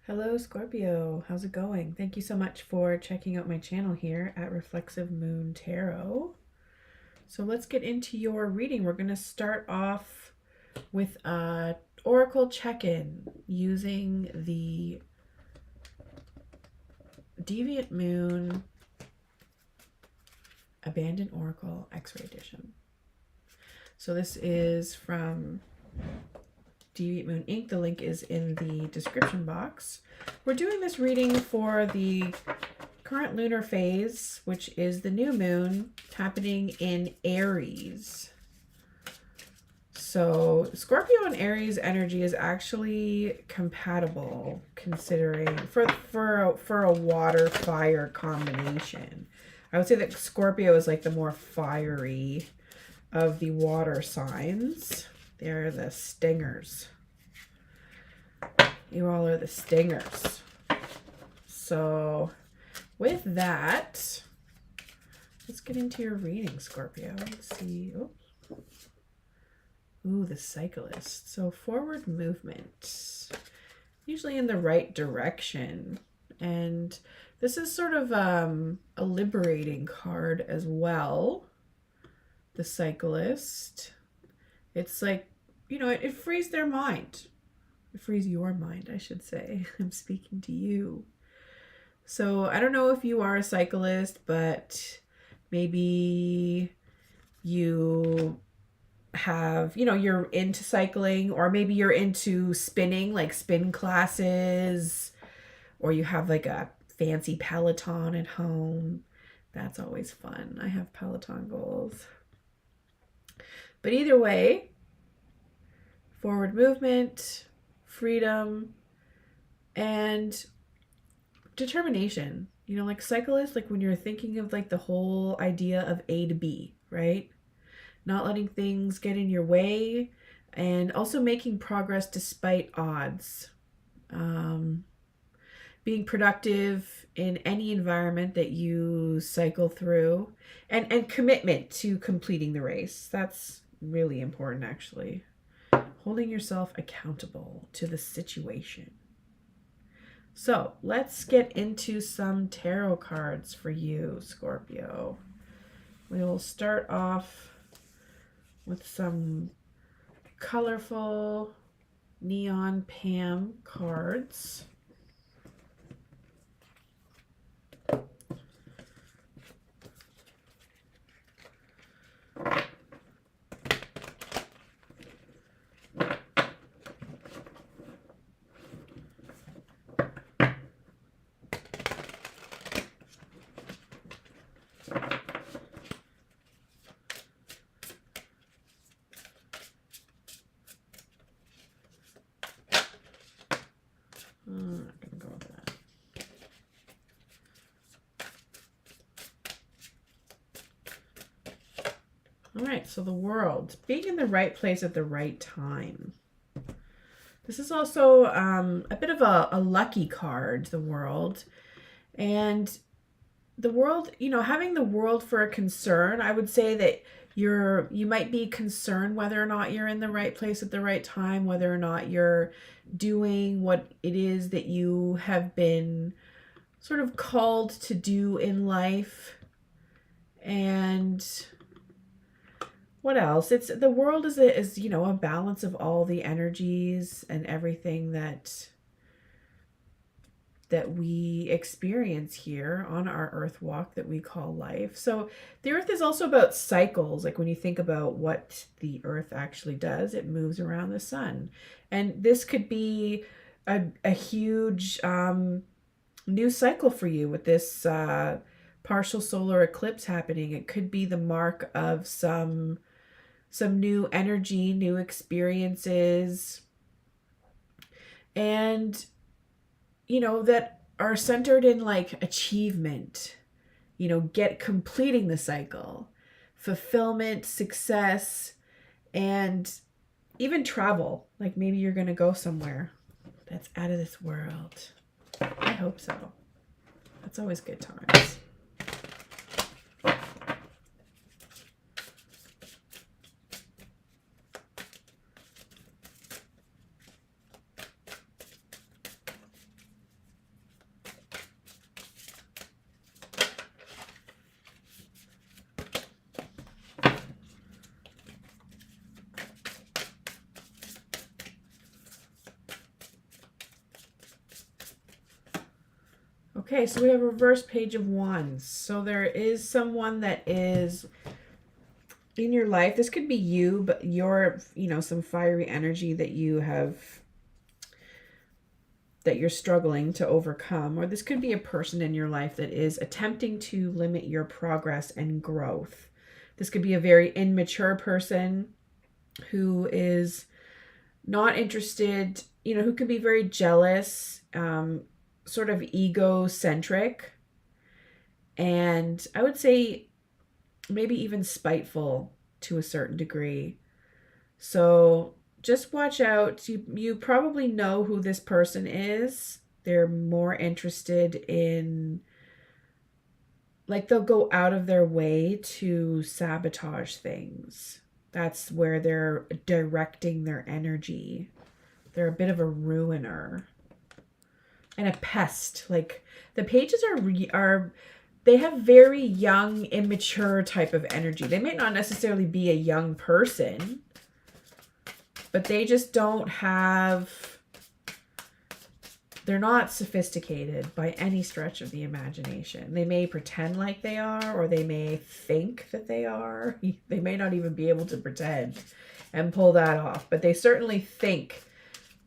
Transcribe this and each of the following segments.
Hello, Scorpio. How's it going? Thank you so much for checking out my channel here at Reflexive Moon Tarot. So let's get into your reading. We're going to start off with a oracle check-in using the Deviant Moon Abandoned Oracle X-Ray Edition. So this is from Deviant Moon Inc. The link is in the description box. We're doing this reading for the current lunar phase, which is the new moon happening in Aries. So Scorpio and Aries energy is actually compatible, considering for a water fire combination. I would say that Scorpio is like the more fiery of the water signs. They're the stingers. You all are the stingers. So with that, let's get into your reading, Scorpio. Let's see. Ooh, the cyclist. So forward movement, usually in the right direction. And this is sort of a liberating card as well. The cyclist. It's like, you know, it frees their mind. It frees your mind, I should say. I'm speaking to you. So I don't know if you are a cyclist, but maybe you have, you know, you're into cycling, or maybe you're into spinning, like spin classes, or you have like a fancy Peloton at home. That's always fun. I have Peloton goals. But either way, forward movement, freedom, and determination. You know, like cyclists, like when you're thinking of like the whole idea of A to B, right? Not letting things get in your way, and also making progress despite odds. Being productive in any environment that you cycle through, and commitment to completing the race. That's really important, actually. Holding yourself accountable to the situation. So let's get into some tarot cards for you, Scorpio. We will start off with some colorful neon Pam cards. I'm not going to go with that. All right, so the world, being in the right place at the right time. This is also a bit of a lucky card, the world. And the world, you know, having the world for a concern, I would say that you might be concerned whether or not you're in the right place at the right time, whether or not you're doing what it is that you have been sort of called to do in life. And what else? It's the world is you know, a balance of all the energies and everything that we experience here on our earth walk that we call life. So the earth is also about cycles. Like when you think about what the earth actually does, it moves around the sun. And this could be a huge new cycle for you with this partial solar eclipse happening. It could be the mark of some new energy, new experiences, and you know, that are centered in like achievement, you know, completing the cycle, fulfillment, success, and even travel. Like maybe you're going to go somewhere that's out of this world. I hope so. That's always good times. Okay, so we have a reverse Page of Wands. So there is someone that is in your life. This could be you, but you're, some fiery energy that you're struggling to overcome. Or this could be a person in your life that is attempting to limit your progress and growth. This could be a very immature person who is not interested, who could be very jealous, sort of egocentric, and I would say maybe even spiteful to a certain degree. So just watch out. You probably know who this person is. They're more interested in, like, they'll go out of their way to sabotage things. That's where they're directing their energy. They're a bit of a ruiner and a pest. Like, the pages are they have very young, immature type of energy. They may not necessarily be a young person, but they just don't have, they're not sophisticated by any stretch of the imagination. They may pretend like they are, or they may think that they are. They may not even be able to pretend and pull that off, but they certainly think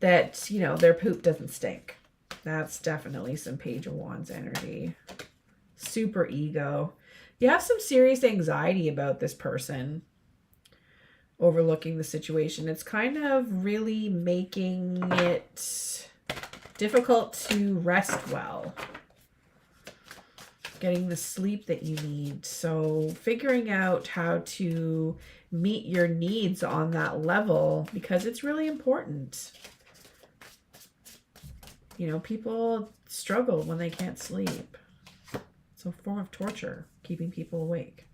that, their poop doesn't stink. That's definitely some Page of Wands energy. Super ego. You have some serious anxiety about this person overlooking the situation. It's kind of really making it difficult to rest well, getting the sleep that you need. So figuring out how to meet your needs on that level, because it's really important. People struggle when they can't sleep. It's a form of torture, keeping people awake.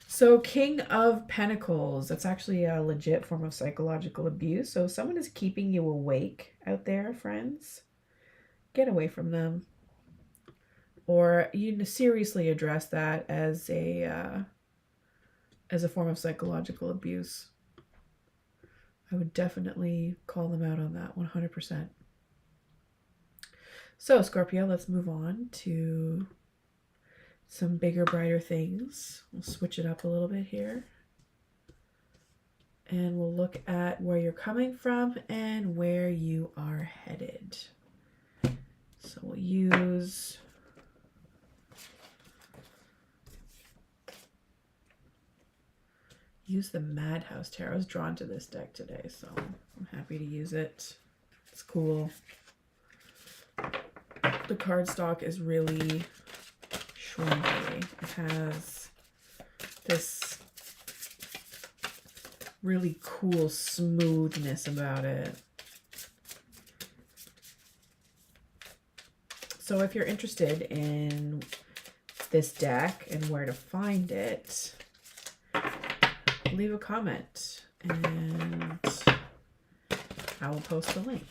So King of Pentacles, that's actually a legit form of psychological abuse. So if someone is keeping you awake out there, friends, get away from them. Or you seriously address that as a form of psychological abuse. I would definitely call them out on that 100%. So Scorpio, let's move on to some bigger, brighter things. We'll switch it up a little bit here. And we'll look at where you're coming from and where you are headed. So we'll use the Madhouse Tarot. I was drawn to this deck today, so I'm happy to use it. It's cool. The cardstock is really shrinky. It has this really cool smoothness about it. So if you're interested in this deck and where to find it, leave a comment and I will post the link.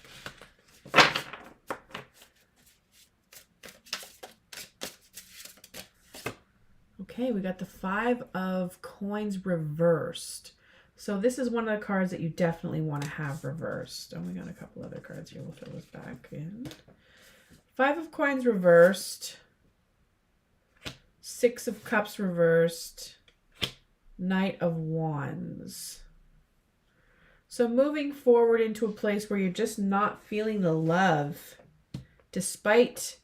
Okay, we got the Five of Coins reversed. So this is one of the cards that you definitely want to have reversed. Oh, we got a couple other cards here. We'll fill this back in. Five of Coins reversed. Six of Cups reversed. Knight of Wands. So moving forward into a place where you're just not feeling the love, despite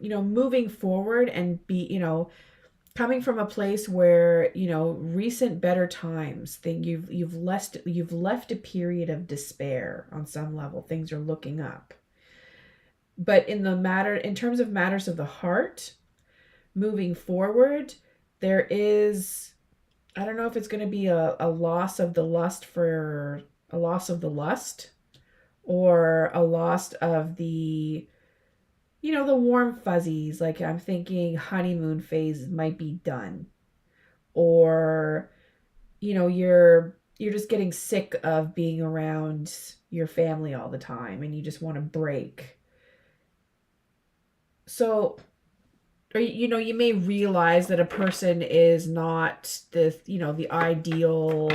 moving forward and coming from a place where, recent better times, you've left a period of despair on some level. Things are looking up. But in terms of matters of the heart, moving forward, there is, I don't know if it's going to be a loss of the lust or a loss of the, the warm fuzzies. Like, I'm thinking honeymoon phase might be done, or, you're just getting sick of being around your family all the time and you just want to break. So, or, you may realize that a person is not the ideal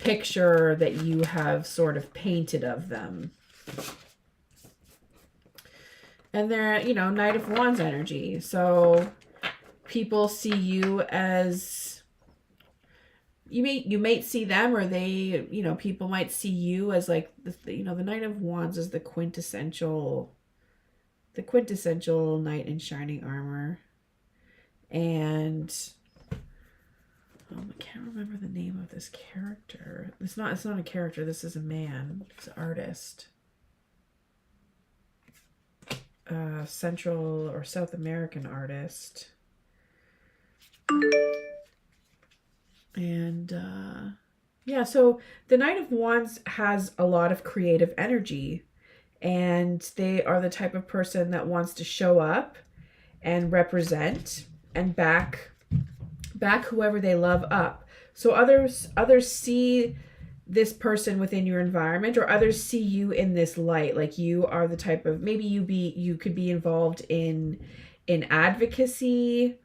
picture that you have sort of painted of them. And they're, you know, Knight of Wands energy. So people see you as, you may see them, or they, you know, people might see you as like, you know, the Knight of Wands is the quintessential knight in shining armor. And I can't remember the name of this character. It's not a character. This is a man. He's an artist. Central or South American artist. And yeah, so the Knight of Wands has a lot of creative energy, and they are the type of person that wants to show up and represent and back whoever they love up. So others see this person within your environment, or others see you in this light. Like you are the type of, maybe you could be involved in advocacy,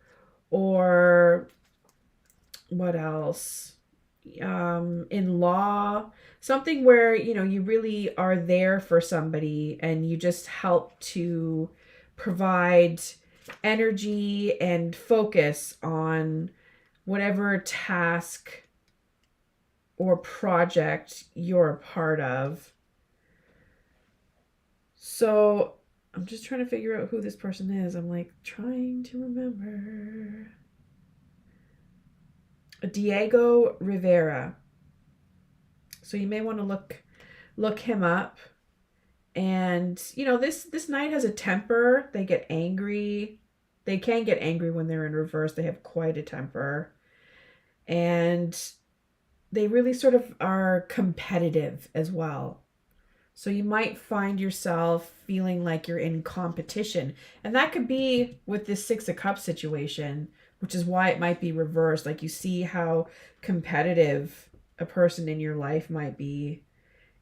or what else? In law, something where, you know, you really are there for somebody and you just help to provide energy and focus on whatever task or project you're a part of. So I'm just trying to figure out who this person is. I'm like trying to remember. Diego Rivera. So you may want to look him up. And you know, this knight has a temper. They get angry. They can get angry when they're in reverse. They have quite a temper. And they really sort of are competitive as well. So you might find yourself feeling like you're in competition. And that could be with this Six of Cups situation, which is why it might be reversed. Like you see how competitive a person in your life might be.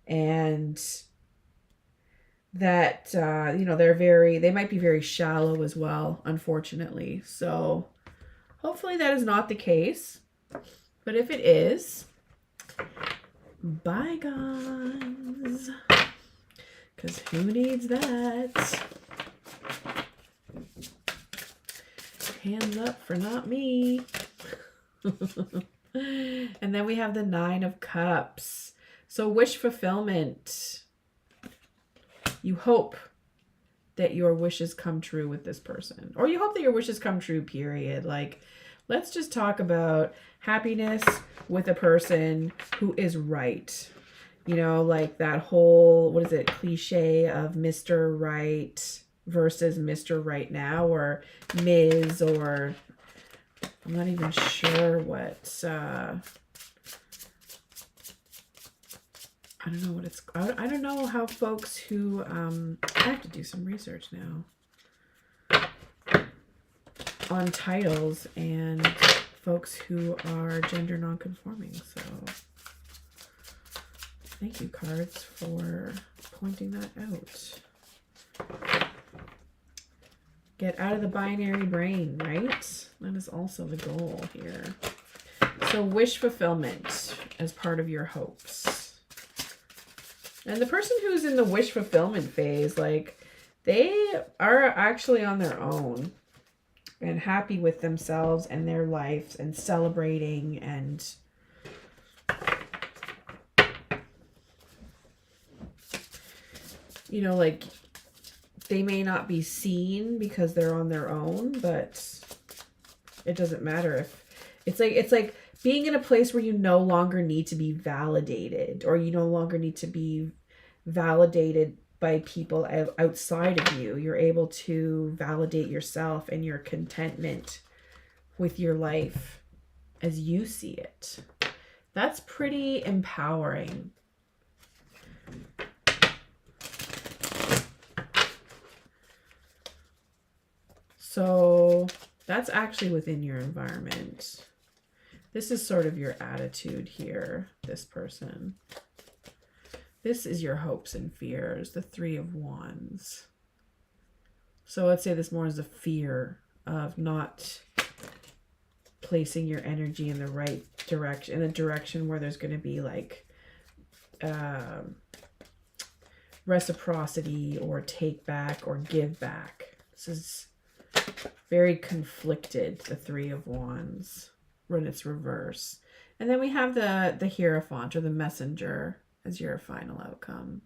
And that, you know, they might be very shallow as well, unfortunately. So hopefully that is not the case. But if it is, bygones. Because who needs that? Hands up for not me. And then we have the Nine of Cups. So wish fulfillment. You hope that your wishes come true with this person. Or you hope that your wishes come true, period. Like, let's just talk about happiness with a person who is right. You know, like that whole, what is it, cliche of Mr. Right versus Mr. Right Now, or Ms., or I'm not even sure what, I don't know what it's, I don't know how folks who, I have to do some research now on titles and folks who are gender nonconforming. So thank you, cards, for pointing that out. Get out of the binary brain, right? That is also the goal here. So wish fulfillment as part of your hopes. And the person who's in the wish fulfillment phase, like, they are actually on their own and happy with themselves and their lives and celebrating, and you know, like, they may not be seen because they're on their own, but it doesn't matter if it's like being in a place where you no longer need to be validated, or you no longer need to be validated by people outside of you. You're able to validate yourself and your contentment with your life as you see it. That's pretty empowering. So that's actually within your environment. This is sort of your attitude here, this person. This is your hopes and fears, the Three of Wands. So let's say this more is a fear of not placing your energy in the right direction, in a direction where there's going to be like reciprocity or take back or give back. This is very conflicted, the Three of Wands, when it's reverse. And then we have the Hierophant or the Messenger as your final outcome.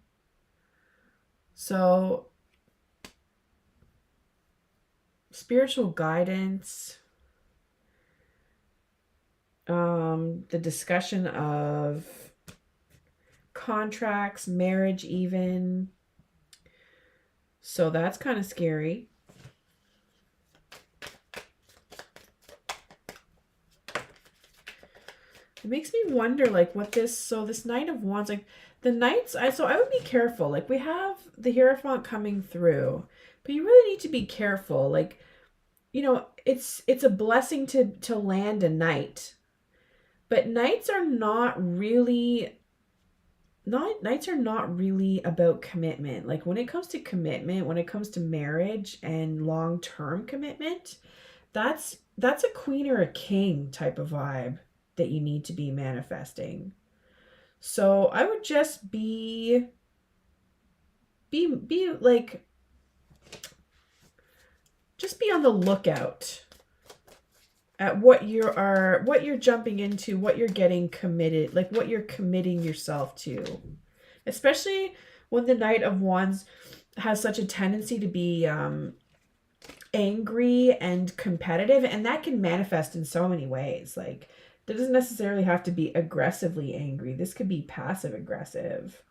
So spiritual guidance, the discussion of contracts, marriage even. So that's kind of scary. It makes me wonder, like, what this Knight of Wands, like, the Knights, I would be careful. Like, we have the Hierophant coming through, but you really need to be careful. Like, you know, it's a blessing to land a Knight, but Knights are not really about commitment. Like, when it comes to commitment, when it comes to marriage and long-term commitment, that's a queen or a king type of vibe that you need to be manifesting. So I would just be like, just be on the lookout at what you're jumping into, what you're getting committed, like what you're committing yourself to. Especially when the Knight of Wands has such a tendency to be angry and competitive, and that can manifest in so many ways. Like, it doesn't necessarily have to be aggressively angry. This could be passive aggressive.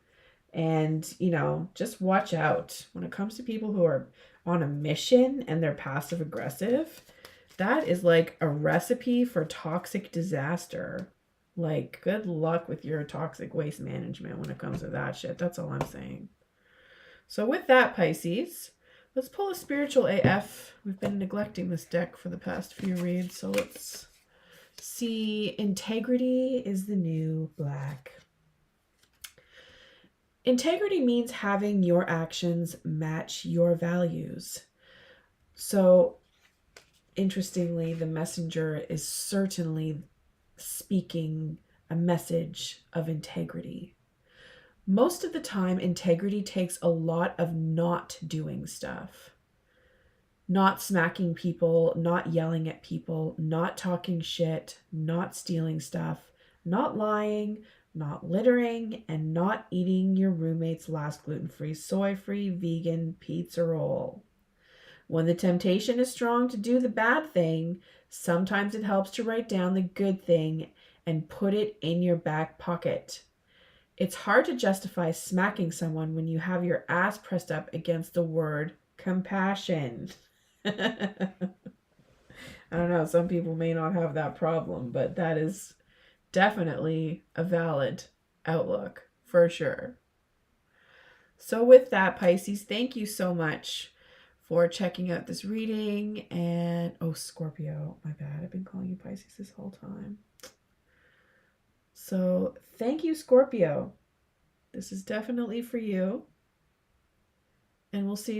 And, you know, just watch out when it comes to people who are on a mission and they're passive aggressive. That is like a recipe for toxic disaster. Like, good luck with your toxic waste management when it comes to that shit. That's all I'm saying. So with that, Pisces, let's pull a spiritual AF. We've been neglecting this deck for the past few reads, so let's see. Integrity is the new black. Integrity means having your actions match your values. So, interestingly, the Messenger is certainly speaking a message of integrity. Most of the time, integrity takes a lot of not doing stuff. Not smacking people, not yelling at people, not talking shit, not stealing stuff, not lying, not littering, and not eating your roommate's last gluten-free, soy-free, vegan pizza roll. When the temptation is strong to do the bad thing, sometimes it helps to write down the good thing and put it in your back pocket. It's hard to justify smacking someone when you have your ass pressed up against the word compassion. I don't know, some people may not have that problem, but that is definitely a valid outlook for sure. So with that, Pisces, thank you so much for checking out this reading. And Scorpio, my bad, I've been calling you Pisces this whole time. So thank you, Scorpio. This is definitely for you, and we'll see you